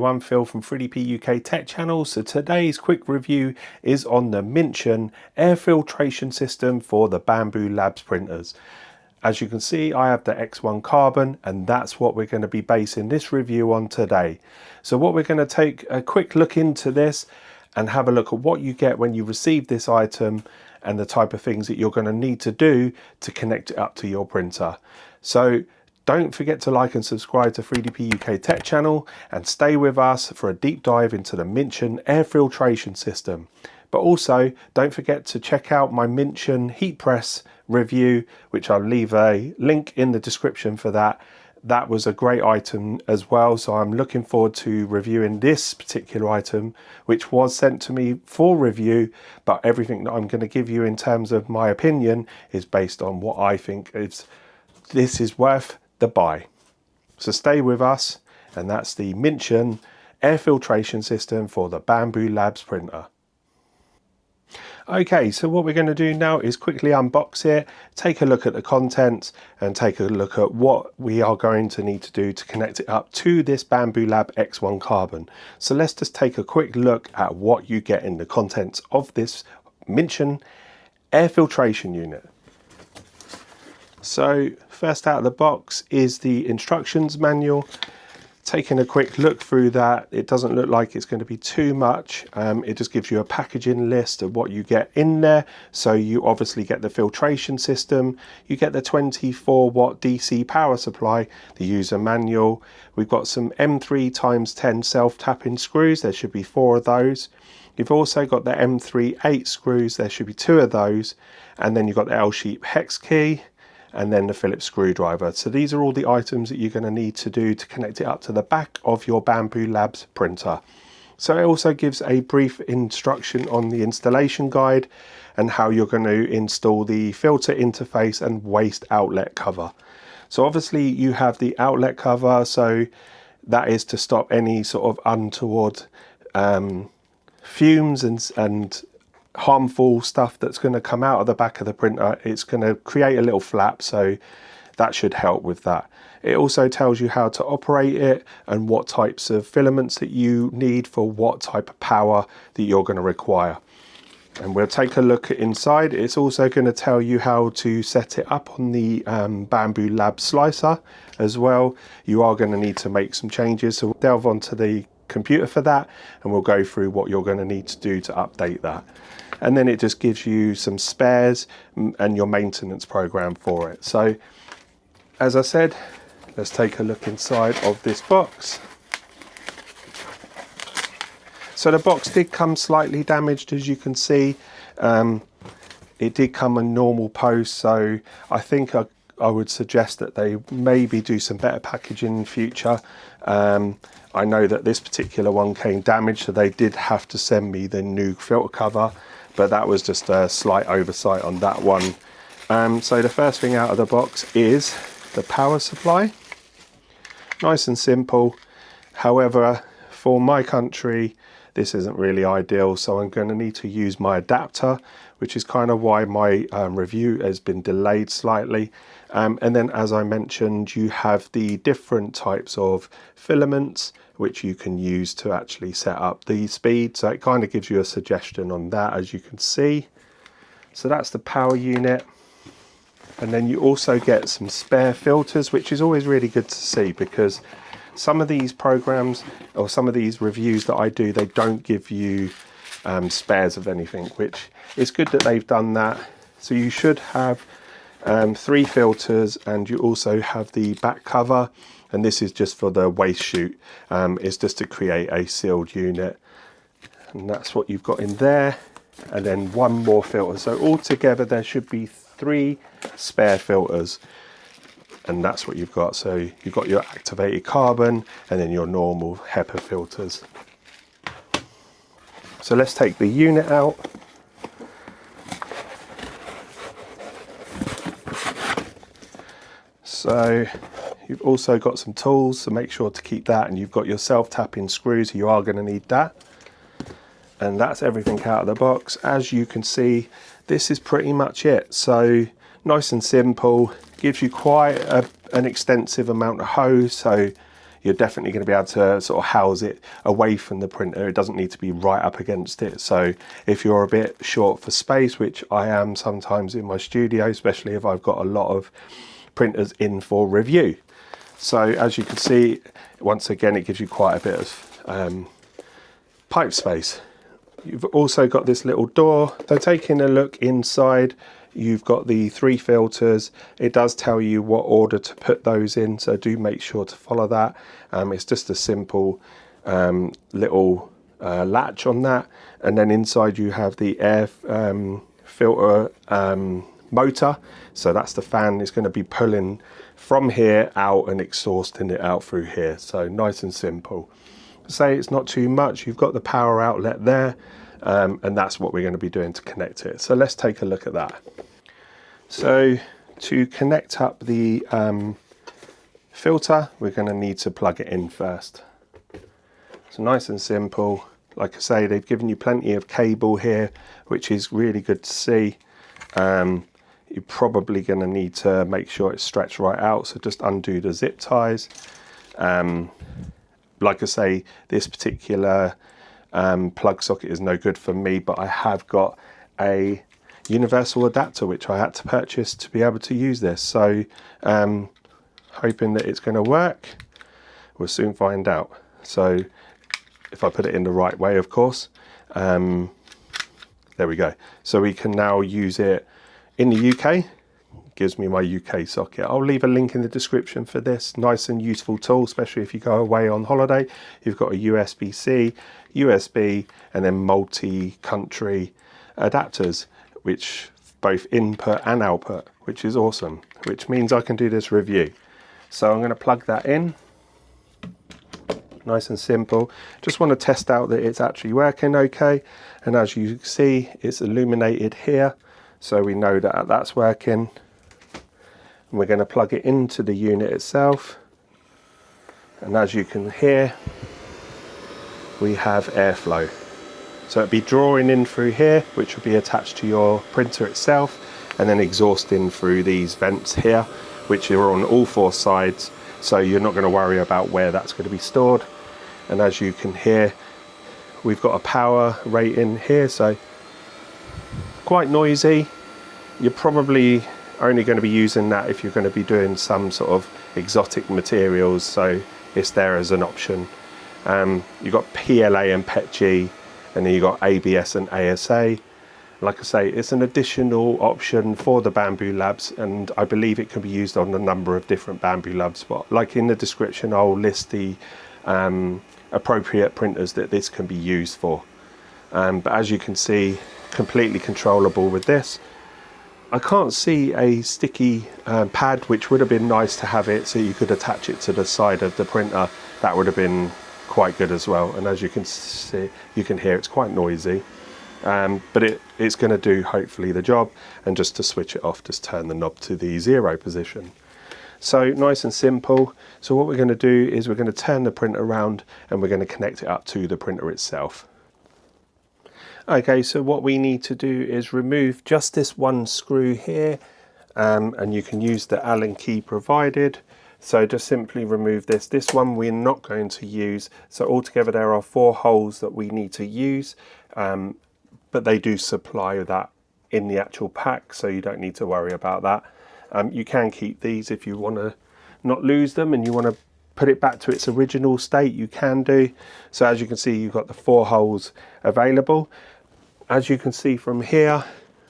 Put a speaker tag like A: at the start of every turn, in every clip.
A: everyone, Phil from 3DP UK Tech Channel. So today's quick review is on the Mintion air filtration system for the Bambu Labs printers. As you can see, I have the X1 Carbon, and that's what we're going to be basing this review on today. So what we're going to take a quick look into this and have a look at what you get when you receive this item and the type of things that you're going to need to do to connect it up to your printer. So don't forget to like and subscribe to 3DP UK Tech Channel and stay with us for a deep dive into the Mintion air filtration system. But also don't forget to check out my Mintion heat press review, which I'll leave a link in the description for that. That was a great item as well, so I'm looking forward to reviewing this particular item, which was sent to me for review, but everything that I'm going to give you in terms of my opinion is based on what I think this is worth the buy. So stay with us, and that's the Mintion air filtration system for the Bambu Labs printer. Okay, so what we're going to do now is quickly unbox it, take a look at the contents and take a look at what we are going to need to do to connect it up to this Bambu Lab X1 Carbon. So let's just take a quick look at what you get in the contents of this Mintion air filtration unit. So first out of the box is the instructions manual. Taking a quick look through that, it doesn't look like it's going to be too much. It just gives you a packaging list of what you get in there. So you obviously get the filtration system, you get the 24-watt DC power supply, the user manual. We've got some M3x10 self-tapping screws. There should be 4 of those. You've also got the M3/8 screws. There should be 2 of those. And then you've got the L-shape hex key, and then the Phillips screwdriver. So these are all the items that you're going to need to do to connect it up to the back of your Bambu Labs printer. So it also gives a brief instruction on the installation guide and how you're going to install the filter interface and waste outlet cover. So obviously you have the outlet cover, so that is to stop any sort of untoward fumes and harmful stuff that's going to come out of the back of the printer. It's going to create a little flap, so that should help with that. It also tells you how to operate it and what types of filaments that you need for what type of power that you're going to require. And we'll take a look at inside. It's also going to tell you how to set it up on the Bambu Lab slicer as well. You are going to need to make some changes, so we'll delve onto the computer for that and we'll go through what you're going to need to do to update that. And then it just gives you some spares and your maintenance program for it. So as I said, let's take a look inside of this box. So the box did come slightly damaged, as you can see. It did come in normal post, so I think I would suggest that they maybe do some better packaging in future. I know that this particular one came damaged, so they did have to send me the new filter cover, but that was just a slight oversight on that one. So the first thing out of the box is the power supply. Nice and simple. However, for my country, this isn't really ideal, so I'm going to need to use my adapter, which is kind of why my review has been delayed slightly. And then, as I mentioned, you have the different types of filaments which you can use to actually set up the speed. So it kind of gives you a suggestion on that, as you can see. So that's the power unit. And then you also get some spare filters, which is always really good to see, because some of these programs or some of these reviews that I do, they don't give you spares of anything, which is good that they've done that. So you should have 3 filters, and you also have the back cover, and this is just for the waste chute. It's just to create a sealed unit, and that's what you've got in there, and then 1 more filter. So altogether there should be 3 spare filters, and that's what you've got. So you've got your activated carbon and then your normal HEPA filters. So let's take the unit out. So you've also got some tools, so make sure to keep that, and you've got your self-tapping screws. You are going to need that. And that's everything out of the box. As you can see, this is pretty much it. So nice and simple, gives you quite an extensive amount of hose, so you're definitely going to be able to sort of house it away from the printer. It doesn't need to be right up against it. So if you're a bit short for space, which I am sometimes in my studio, especially if I've got a lot of printers in for review. So as you can see, once again, it gives you quite a bit of pipe space. You've also got this little door. So taking a look inside, you've got the 3 filters. It does tell you what order to put those in, so do make sure to follow that. It's just a simple little latch on that, and then inside you have the air filter motor. So that's the fan. It's going to be pulling from here out and exhausting it out through here. So nice and simple. Say it's not too much. You've got the power outlet there, and that's what we're going to be doing to connect it. So let's take a look at that. So to connect up the filter, we're going to need to plug it in first. So nice and simple. Like I say, they've given you plenty of cable here, which is really good to see. You're probably going to need to make sure it's stretched right out, so just undo the zip ties. Like I say, this particular plug socket is no good for me, but I have got a universal adapter which I had to purchase to be able to use this. So hoping that it's going to work. We'll soon find out. So if I put it in the right way, of course. There we go. So we can now use it in the UK. Gives me my UK socket. I'll leave a link in the description for this. Nice and useful tool, especially if you go away on holiday. You've got a USB-C, USB, and then multi-country adapters, which both input and output, which is awesome, which means I can do this review. So I'm going to plug that in. Nice and simple. Just want to test out that it's actually working okay. And as you can see, it's illuminated here, so we know that that's working. And we're going to plug it into the unit itself. And as you can hear, we have airflow. So it'll be drawing in through here, which will be attached to your printer itself, and then exhausting through these vents here, which are on all 4 sides. So you're not going to worry about where that's going to be stored. And as you can hear, we've got a power rating here, so quite noisy. You're probably only going to be using that if you're going to be doing some sort of exotic materials, so it's there as an option. You've got PLA and PETG, and then you've got ABS and ASA. Like I say, it's an additional option for the Bambu labs, and I believe it can be used on a number of different Bambu labs. But like in the description, I'll list the appropriate printers that this can be used for. But as you can see, completely controllable with this. I can't see a sticky pad, which would have been nice to have it so you could attach it to the side of the printer. That would have been quite good as well. And as you can see, you can hear it's quite noisy, but it's going to do hopefully the job. And just to switch it off, just turn the knob to the 0 position. So nice and simple. So what we're going to do is we're going to turn the printer around and we're going to connect it up to the printer itself. Okay, so what we need to do is remove just this one screw here, and you can use the Allen key provided. So just simply remove this. This one we're not going to use. So altogether there are 4 holes that we need to use, but they do supply that in the actual pack, so you don't need to worry about that. You can keep these if you want to not lose them and you want to put it back to its original state, you can do. So as you can see, you've got the 4 holes available. As you can see from here,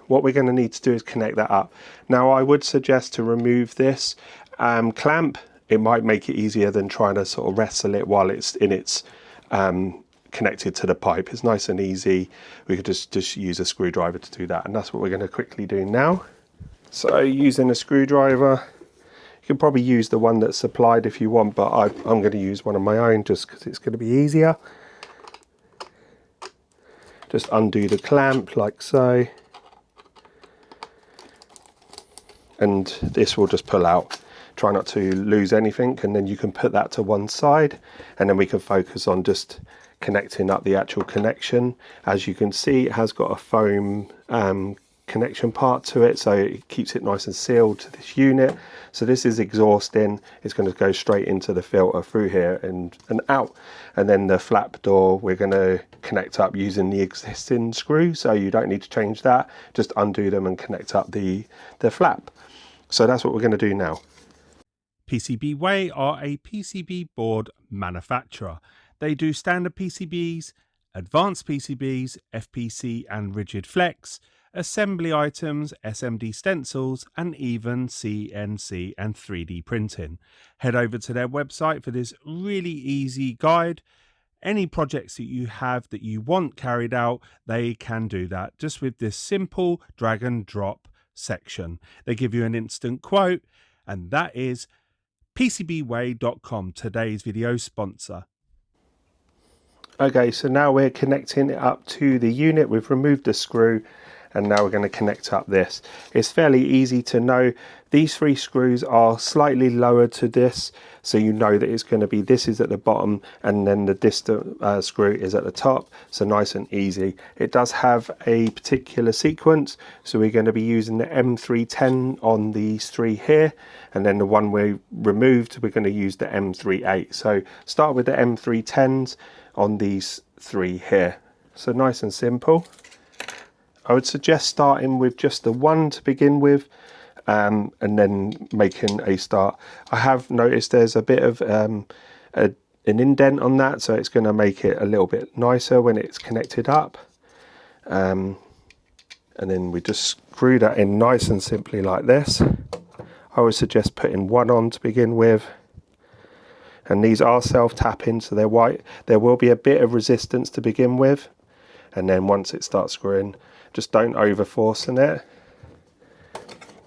A: what we're going to need to do is connect that up. Now I would suggest to remove this clamp. It might make it easier than trying to sort of wrestle it while it's in its connected to the pipe. It's nice and easy. We could just use a screwdriver to do that, and that's what we're going to quickly do now. So using a screwdriver, you can probably use the one that's supplied if you want, but I'm going to use one of my own just because it's going to be easier. Just undo the clamp like so, and this will just pull out. Try not to lose anything, and then you can put that to one side, and then we can focus on just connecting up the actual connection. As you can see, it has got a foam connection part to it, so it keeps it nice and sealed to this unit. So this is exhaust in, it's going to go straight into the filter through here and out. And then the flap door we're going to connect up using the existing screw, so you don't need to change that, just undo them and connect up the flap. So that's what we're going to do now.
B: PCBWay are a PCB board manufacturer. They do standard PCBs, advanced PCBs, FPC and rigid flex, assembly items, SMD stencils, and even CNC and 3D printing. Head over to their website for this really easy guide. Any projects that you have that you want carried out, they can do that just with this simple drag and drop section. They give you an instant quote, and that is PCBWay.com, today's video sponsor.
A: Okay, so now we're connecting it up to the unit. We've removed the screw and now we're going to connect up this. It's fairly easy to know. These 3 screws are slightly lower to this, so you know that it's going to be, this is at the bottom and then the distant screw is at the top, so nice and easy. It does have a particular sequence, so we're going to be using the M310 on these 3 here, and then the one we removed we're going to use the M38. So start with the M310s on these 3 here. So nice and simple. I would suggest starting with just the one to begin with, and then making a start. I have noticed there's a bit of an indent on that, so it's going to make it a little bit nicer when it's connected up. And then we just screw that in nice and simply like this. I would suggest putting one on to begin with. And these are self-tapping, so they're white. There will be a bit of resistance to begin with, and then once it starts screwing, just don't over forcing it,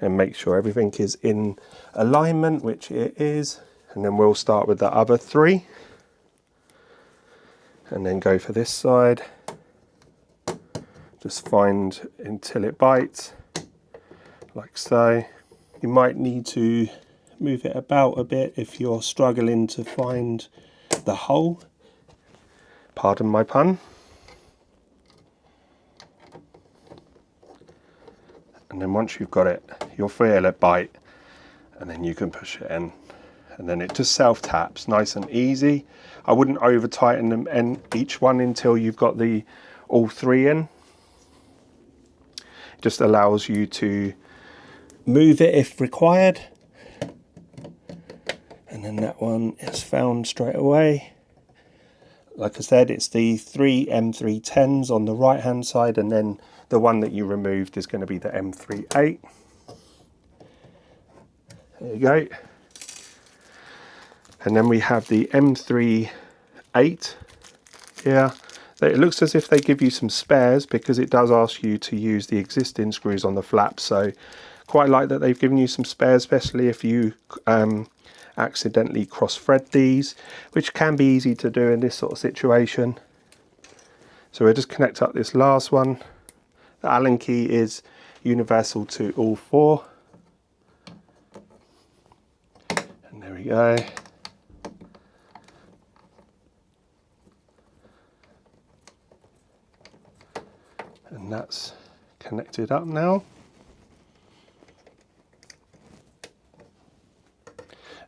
A: and make sure everything is in alignment, which it is. And then we'll start with the other 3 and then go for this side. Just find until it bites, like so. You might need to move it about a bit if you're struggling to find the hole. Pardon my pun. And then once you've got it, you'll feel it bite, and then you can push it in, and then it just self taps, nice and easy. I wouldn't over tighten them and each one until you've got all 3 in. It just allows you to move it if required. And then that one is found straight away. Like I said, it's the 3 M310s on the right hand side, and then the one that you removed is going to be the M38. There you go. And then we have the M38 here. It looks as if they give you some spares, because it does ask you to use the existing screws on the flap. So quite like that they've given you some spares, especially if you accidentally cross thread these, which can be easy to do in this sort of situation. So we'll just connect up this last one. The Allen key is universal to all 4. And there we go. And that's connected up now.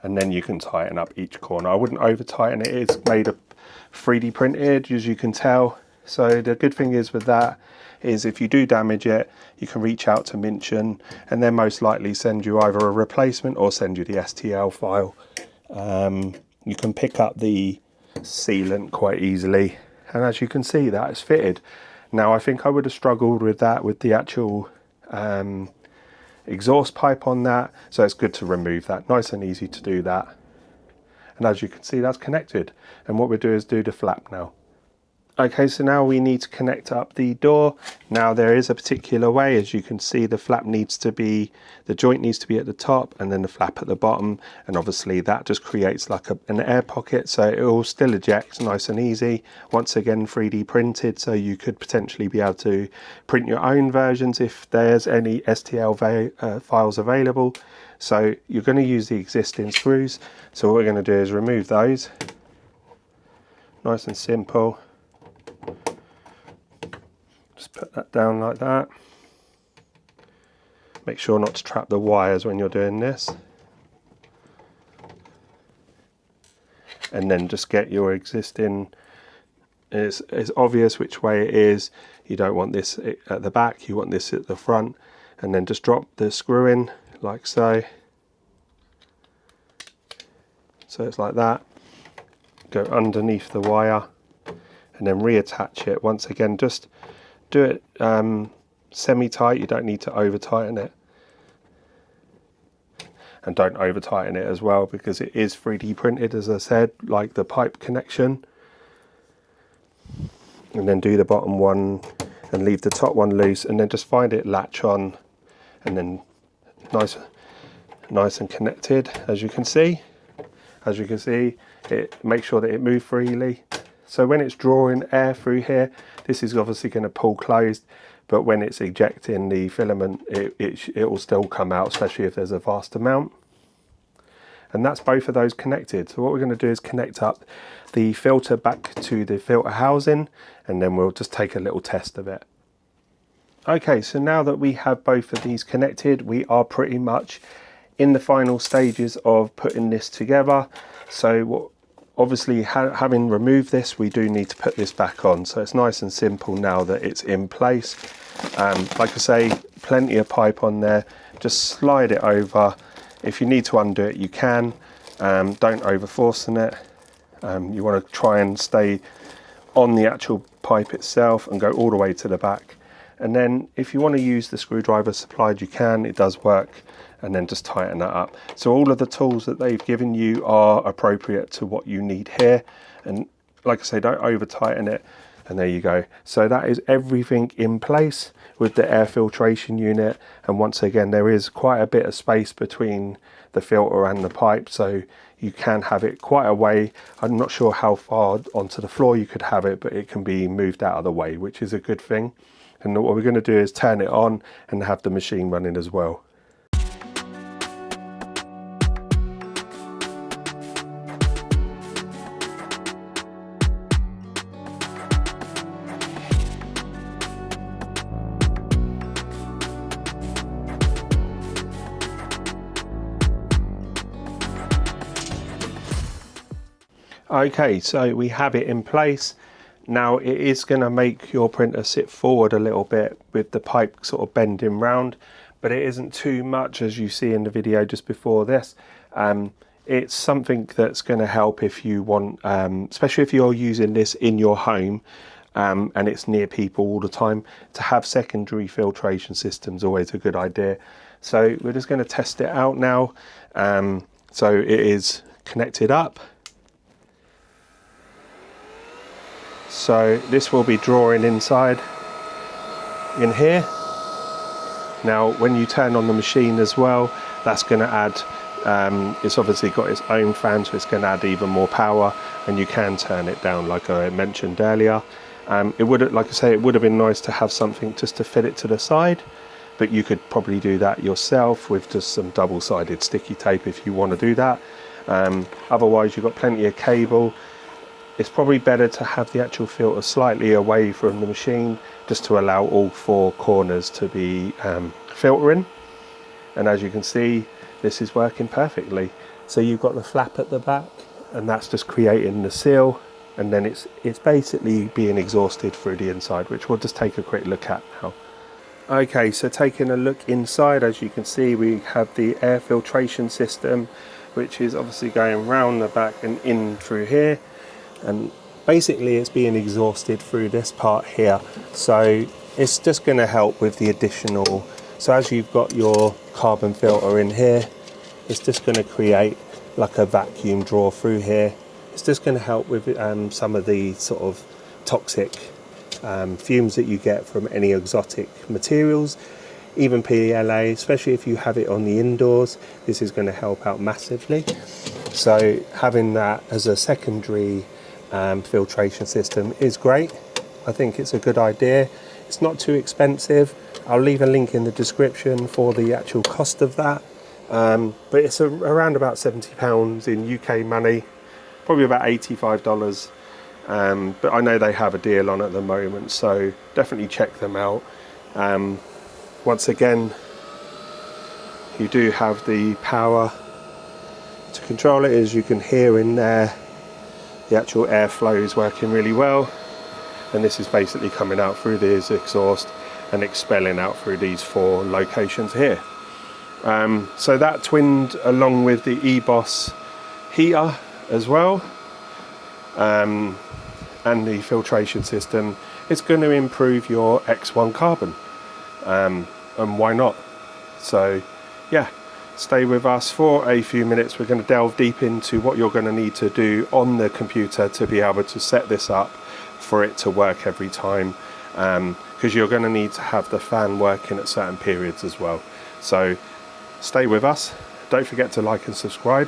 A: And then you can tighten up each corner. I wouldn't over tighten it. It's made of 3D printed, as you can tell. So the good thing is with that is if you do damage it, you can reach out to Mintion, and they'll most likely send you either a replacement or send you the STL file. You can pick up the sealant quite easily, and as you can see, that is fitted. Now I think I would have struggled with that with the actual exhaust pipe on that, so it's good to remove that. Nice and easy to do that. And as you can see, that's connected, and what we'll do is do the flap now. Okay, so now we need to connect up the door. Now there is a particular way, as you can see, the flap needs to be, the joint needs to be at the top and then the flap at the bottom, and obviously that just creates like an air pocket, so it will still eject nice and easy. Once again, 3D printed, so you could potentially be able to print your own versions if there's any STL files available. So you're going to use the existing screws, so what we're going to do is remove those. Nice and simple. Just put that down like that. Make sure not to trap the wires when you're doing this. And then just get your existing, it's obvious which way it is. You don't want this at the back, you want this at the front. And then just drop the screw in like so. So it's like that. Go underneath the wire and then reattach it. Once again, just do it semi-tight, you don't need to over tighten it. And don't over tighten it as well, because it is 3D printed, as I said, like the pipe connection. And then do the bottom one and leave the top one loose, and then just find it latch on, and then nice and connected. As you can see, it makes sure that it moves freely. So when it's drawing air through here, this is obviously going to pull closed, but when it's ejecting the filament, it will still come out, especially if there's a vast amount. And that's both of those connected. So what we're going to do is connect up the filter back to the filter housing, and then we'll just take a little test of it. Okay, so now that we have both of these connected, we are pretty much in the final stages of putting this together. So obviously, having removed this, we do need to put this back on. So it's nice and simple now that it's in place. Like I say, plenty of pipe on there. Just slide it over. If you need to undo it, you can. Don't over forcing it. You want to try and stay on the actual pipe itself and go all the way to the back. And then if you want to use the screwdriver supplied, you can. It does work. And then just tighten that up. So all of the tools that they've given you are appropriate to what you need here. And like I say, don't over tighten it. And there you go. So that is everything in place with the air filtration unit. And once again, there is quite a bit of space between the filter and the pipe, so you can have it quite a way. I'm not sure how far onto the floor you could have it, but it can be moved out of the way, which is a good thing. And what we're going to do is turn it on and have the machine running as well. Okay, so we have it in place. Now it is going to make your printer sit forward a little bit with the pipe sort of bending round, but it isn't too much, as you see in the video just before this. It's something that's going to help if you want, especially if you're using this in your home and it's near people all the time. To have secondary filtration systems always a good idea. So we're just going to test it out now. So it is connected up. So this will be drawing inside in here. Now when you turn on the machine as well, that's going to add, it's obviously got its own fan, so it's going to add even more power, and you can turn it down like I mentioned earlier. It would, like I say, it would have been nice to have something just to fit it to the side, but you could probably do that yourself with just some double-sided sticky tape if you want to do that. Otherwise you've got plenty of cable. It's probably better to have the actual filter slightly away from the machine, just to allow all four corners to be filtering. And as you can see, this is working perfectly. So you've got the flap at the back, and that's just creating the seal, and then it's basically being exhausted through the inside, which we'll just take a quick look at now. Okay, so taking a look inside, as you can see, we have the air filtration system, which is obviously going round the back and in through here. And basically it's being exhausted through this part here, so it's just going to help with the additional. So as you've got your carbon filter in here, it's just going to create like a vacuum draw through here. It's just going to help with some of the sort of toxic fumes that you get from any exotic materials, even PLA, especially if you have it on the indoors. This is going to help out massively. So having that as a secondary filtration system is great. I think it's a good idea. It's not too expensive. I'll leave a link in the description for the actual cost of that, but it's around about £70 in UK money, probably about $85, but I know they have a deal on at the moment, so definitely check them out. Once again, you do have the power to control it. As you can hear in there, the actual airflow is working really well, and this is basically coming out through this exhaust and expelling out through these 4 locations here. So that twinned along with the EBOS heater as well, and the filtration system, it's going to improve your X1 carbon, and why not? So yeah, stay with us for a few minutes. We're going to delve deep into what you're going to need to do on the computer to be able to set this up for it to work every time, because you're going to need to have the fan working at certain periods as well. So stay with us. Don't forget to like and subscribe.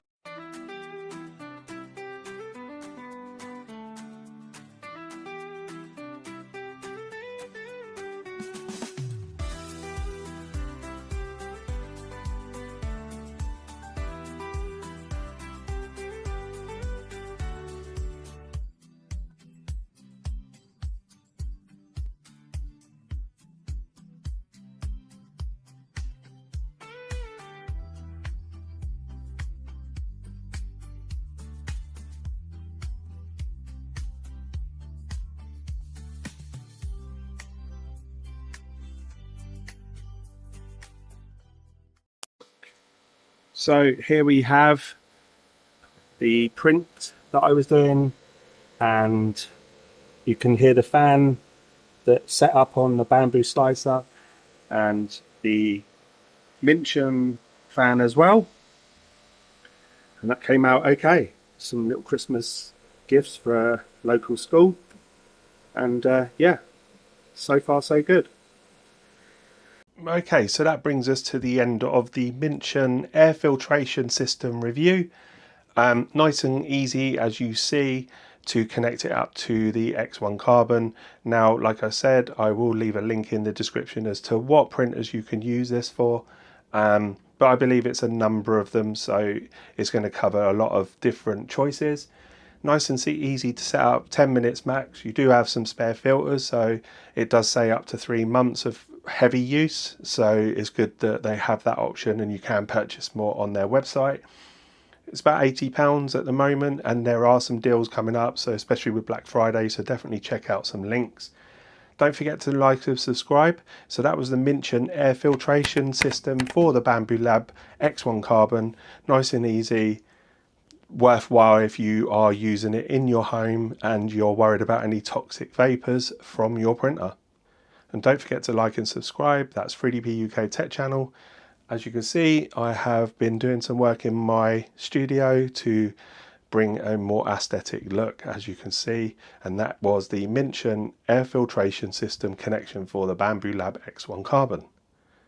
A: So here we have the print that I was doing, and you can hear the fan that's set up on the Bambu slicer and the Mintion fan as well, and that came out okay. Some little Christmas gifts for a local school, and yeah, so far so good. Okay, so that brings us to the end of the Mintion air filtration system review. Nice and easy, as you see, to connect it up to the X1 carbon. Now, like I said, I will leave a link in the description as to what printers you can use this for, but I believe it's a number of them, so it's going to cover a lot of different choices. Nice and easy to set up, 10 minutes max. You do have some spare filters, so it does say up to 3 months of heavy use, so it's good that they have that option, and you can purchase more on their website. It's about £80 at the moment, and there are some deals coming up, so especially with Black Friday, so definitely check out some links. Don't forget to like and subscribe. So that was the Mintion air filtration system for the Bambu Lab X1 carbon. Nice and easy, worthwhile if you are using it in your home and you're worried about any toxic vapors from your printer. And don't forget to like and subscribe. That's 3DP UK Tech channel. As you can see, I have been doing some work in my studio to bring a more aesthetic look, as you can see, and that was the Mintion air filtration system connection for the Bambu Lab X1 carbon.